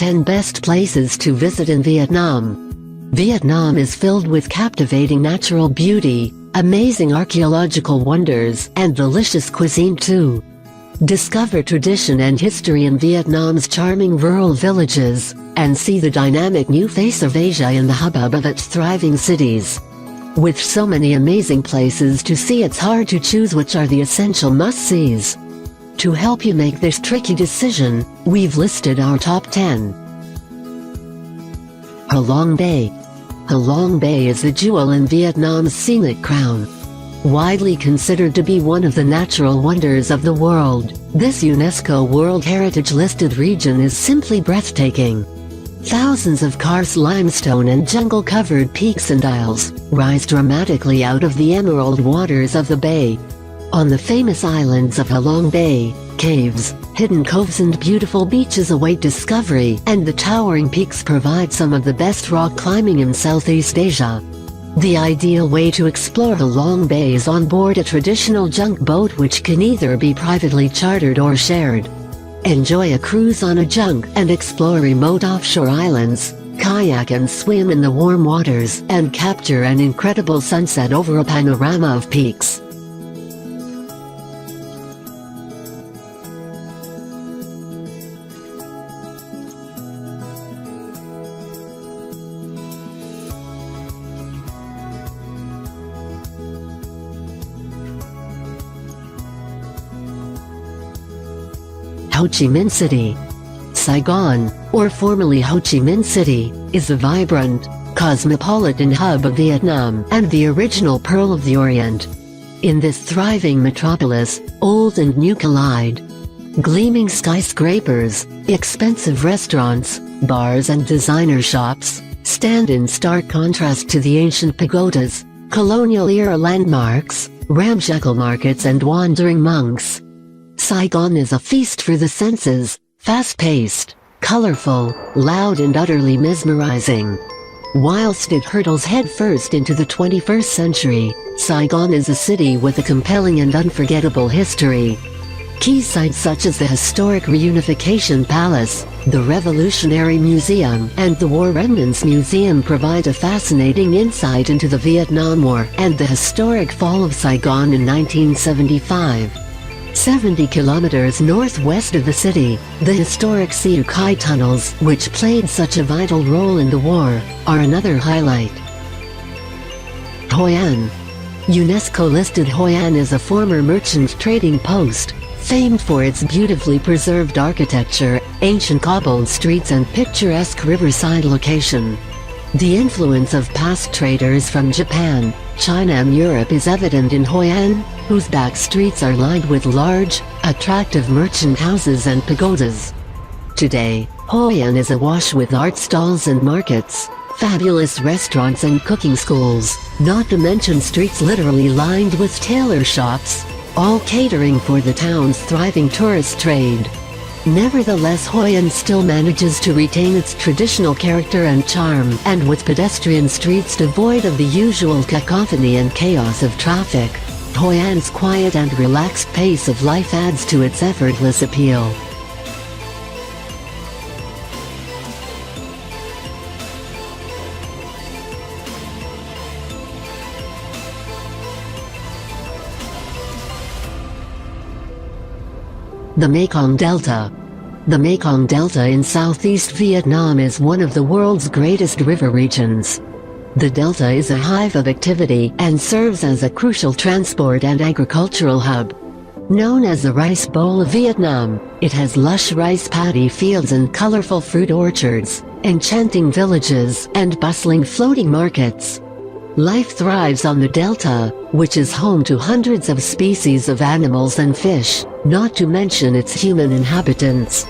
10 best places to visit in Vietnam. Vietnam is filled with captivating natural beauty, amazing archaeological wonders, and delicious cuisine too. Discover tradition and history in Vietnam's charming rural villages, and see the dynamic new face of Asia in the hubbub of its thriving cities. With so many amazing places to see, it's hard to choose which are the essential must-sees. To help you make this tricky decision, we've listed our top 10. Halong Bay. Halong Bay is the jewel in Vietnam's scenic crown. Widely considered to be one of the natural wonders of the world, this UNESCO World Heritage listed region is simply breathtaking. Thousands of karst limestone and jungle-covered peaks and isles rise dramatically out of the emerald waters of the bay. On the famous islands of Halong Bay, caves, hidden coves and beautiful beaches await discovery, and the towering peaks provide some of the best rock climbing in Southeast Asia. The ideal way to explore Halong Bay is on board a traditional junk boat, which can either be privately chartered or shared. Enjoy a cruise on a junk and explore remote offshore islands, kayak and swim in the warm waters, and capture an incredible sunset over a panorama of peaks. Ho Chi Minh City. Saigon, or formerly Ho Chi Minh City, is a vibrant, cosmopolitan hub of Vietnam and the original Pearl of the Orient. In this thriving metropolis, old and new collide. Gleaming skyscrapers, expensive restaurants, bars and designer shops stand in stark contrast to the ancient pagodas, colonial-era landmarks, ramshackle markets and wandering monks. Saigon is a feast for the senses, fast-paced, colorful, loud and utterly mesmerizing. Whilst it hurtles headfirst into the 21st century, Saigon is a city with a compelling and unforgettable history. Key sites such as the historic Reunification Palace, the Revolutionary Museum, and the War Remnants Museum provide a fascinating insight into the Vietnam War and the historic fall of Saigon in 1975. 70 kilometers northwest of the city, the historic Siu Kai tunnels, which played such a vital role in the war, are another highlight. Hoi An. UNESCO listed Hoi An as a former merchant trading post, famed for its beautifully preserved architecture, ancient cobbled streets and picturesque riverside location. The influence of past traders from Japan, China and Europe is evident in Hoi An, whose back streets are lined with large, attractive merchant houses and pagodas. Today, Hoi An is awash with art stalls and markets, fabulous restaurants and cooking schools, not to mention streets literally lined with tailor shops, all catering for the town's thriving tourist trade. Nevertheless, Hoi An still manages to retain its traditional character and charm, and with pedestrian streets devoid of the usual cacophony and chaos of traffic, Hoi An's quiet and relaxed pace of life adds to its effortless appeal. The Mekong Delta. The Mekong Delta in southeast Vietnam is one of the world's greatest river regions. The delta is a hive of activity and serves as a crucial transport and agricultural hub. Known as the Rice Bowl of Vietnam, it has lush rice paddy fields and colorful fruit orchards, enchanting villages, and bustling floating markets. Life thrives on the delta, which is home to hundreds of species of animals and fish, not to mention its human inhabitants.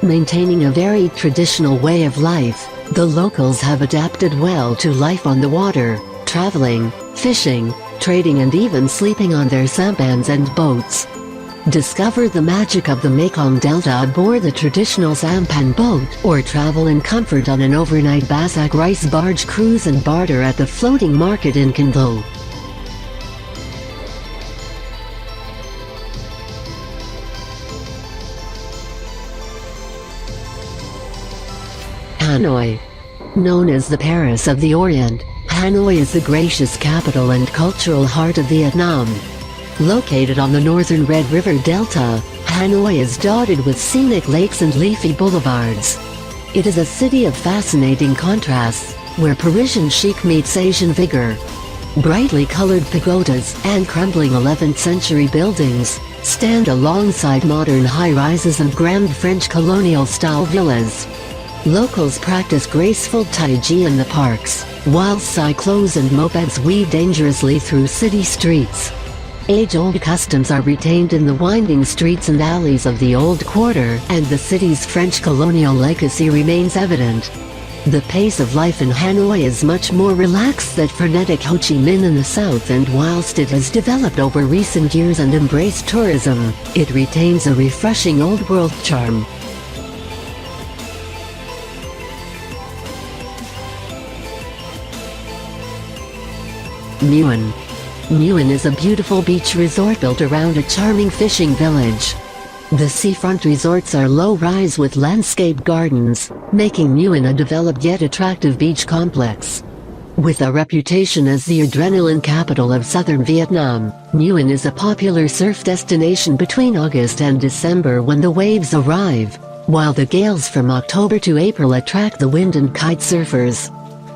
Maintaining a very traditional way of life, the locals have adapted well to life on the water, traveling, fishing, trading and even sleeping on their sampans and boats. Discover the magic of the Mekong Delta aboard the traditional sampan boat, or travel in comfort on an overnight Basak rice barge cruise and barter at the floating market in Kondou. Hanoi. Known as the Paris of the Orient, Hanoi is the gracious capital and cultural heart of Vietnam. Located on the northern Red River Delta, Hanoi is dotted with scenic lakes and leafy boulevards. It is a city of fascinating contrasts, where Parisian chic meets Asian vigor. Brightly colored pagodas and crumbling 11th century buildings stand alongside modern high-rises and grand French colonial-style villas. Locals practice graceful tai chi in the parks, while cyclos and mopeds weave dangerously through city streets. Age-old customs are retained in the winding streets and alleys of the Old Quarter, and the city's French colonial legacy remains evident. The pace of life in Hanoi is much more relaxed than frenetic Ho Chi Minh in the south, and whilst it has developed over recent years and embraced tourism, it retains a refreshing old-world charm. Muin. Muin is a beautiful beach resort built around a charming fishing village. The seafront resorts are low-rise with landscape gardens, making Muin a developed yet attractive beach complex. With a reputation as the adrenaline capital of southern Vietnam, Muin is a popular surf destination between August and December when the waves arrive, while the gales from October to April attract the wind and kite surfers.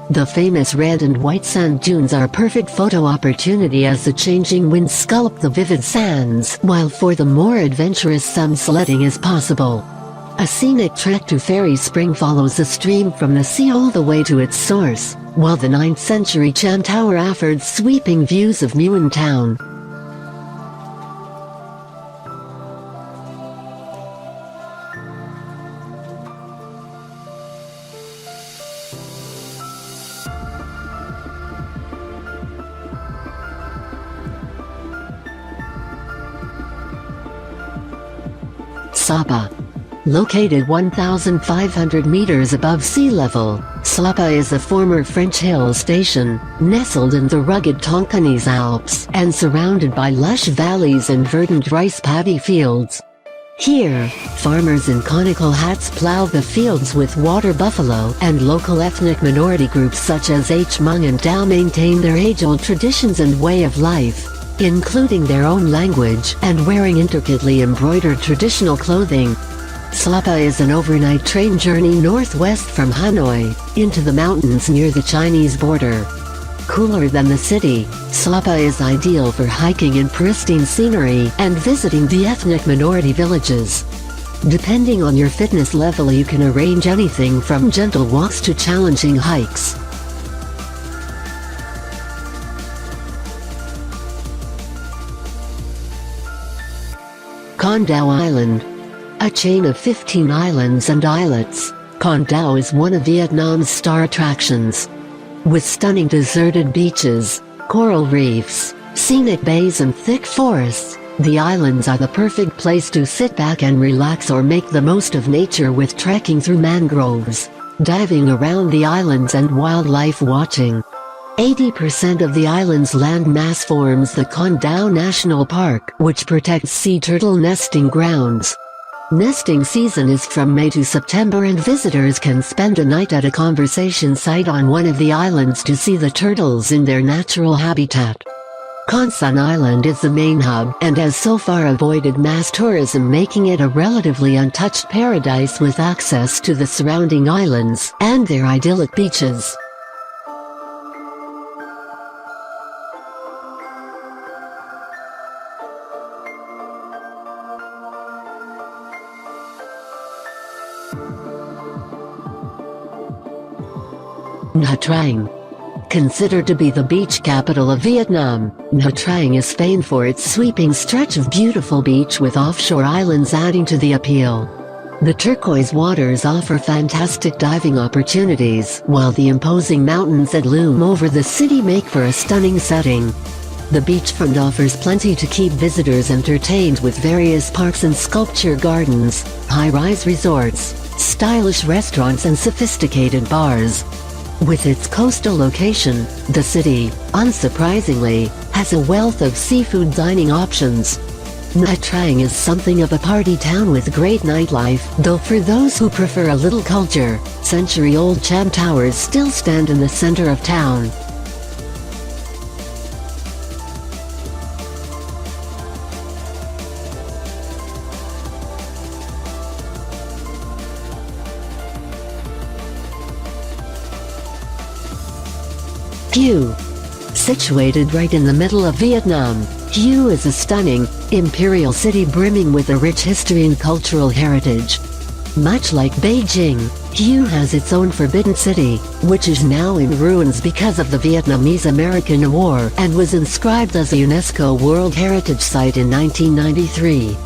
The famous red and white sand dunes are a perfect photo opportunity as the changing winds sculpt the vivid sands, while for the more adventurous some sledding is possible. A scenic trek to Fairy Spring follows the stream from the sea all the way to its source, while the 9th century Chan Tower affords sweeping views of Muin town. Sapa. Located 1,500 meters above sea level, Sapa is a former French hill station, nestled in the rugged Tonkinese Alps and surrounded by lush valleys and verdant rice paddy fields. Here, farmers in conical hats plow the fields with water buffalo, and local ethnic minority groups such as Hmong and Dao maintain their age-old traditions and way of life, including their own language and wearing intricately embroidered traditional clothing. Sapa is an overnight train journey northwest from Hanoi, into the mountains near the Chinese border. Cooler than the city, Sapa is ideal for hiking in pristine scenery and visiting the ethnic minority villages. Depending on your fitness level, you can arrange anything from gentle walks to challenging hikes. Kondou Island. A chain of 15 islands and islets, Kondou is one of Vietnam's star attractions. With stunning deserted beaches, coral reefs, scenic bays and thick forests, the islands are the perfect place to sit back and relax or make the most of nature with trekking through mangroves, diving around the islands and wildlife watching. 80% of the island's land mass forms the Kondou National Park, which protects sea turtle nesting grounds. Nesting season is from May to September, and visitors can spend a night at a conservation site on one of the islands to see the turtles in their natural habitat. Con Son Island is the main hub and has so far avoided mass tourism, making it a relatively untouched paradise with access to the surrounding islands and their idyllic beaches. Nha Trang. Considered to be the beach capital of Vietnam, Nha Trang is famed for its sweeping stretch of beautiful beach with offshore islands adding to the appeal. The turquoise waters offer fantastic diving opportunities, while the imposing mountains that loom over the city make for a stunning setting. The beachfront offers plenty to keep visitors entertained with various parks and sculpture gardens, high-rise resorts, stylish restaurants and sophisticated bars. With its coastal location, the city, unsurprisingly, has a wealth of seafood dining options. Nha Trang is something of a party town with great nightlife, though for those who prefer a little culture, century-old Cham Towers still stand in the center of town. Hue. Situated right in the middle of Vietnam, Hue is a stunning, imperial city brimming with a rich history and cultural heritage. Much like Beijing, Hue has its own Forbidden City, which is now in ruins because of the Vietnamese-American War and was inscribed as a UNESCO World Heritage Site in 1993.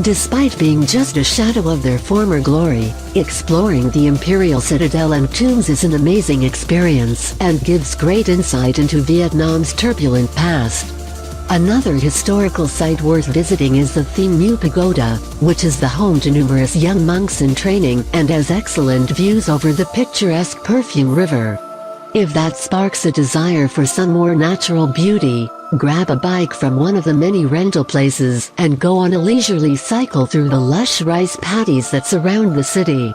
Despite being just a shadow of their former glory, exploring the Imperial Citadel and tombs is an amazing experience and gives great insight into Vietnam's turbulent past. Another historical site worth visiting is the Thiem Mu Pagoda, which is the home to numerous young monks in training and has excellent views over the picturesque Perfume River. If that sparks a desire for some more natural beauty, grab a bike from one of the many rental places and go on a leisurely cycle through the lush rice paddies that surround the city.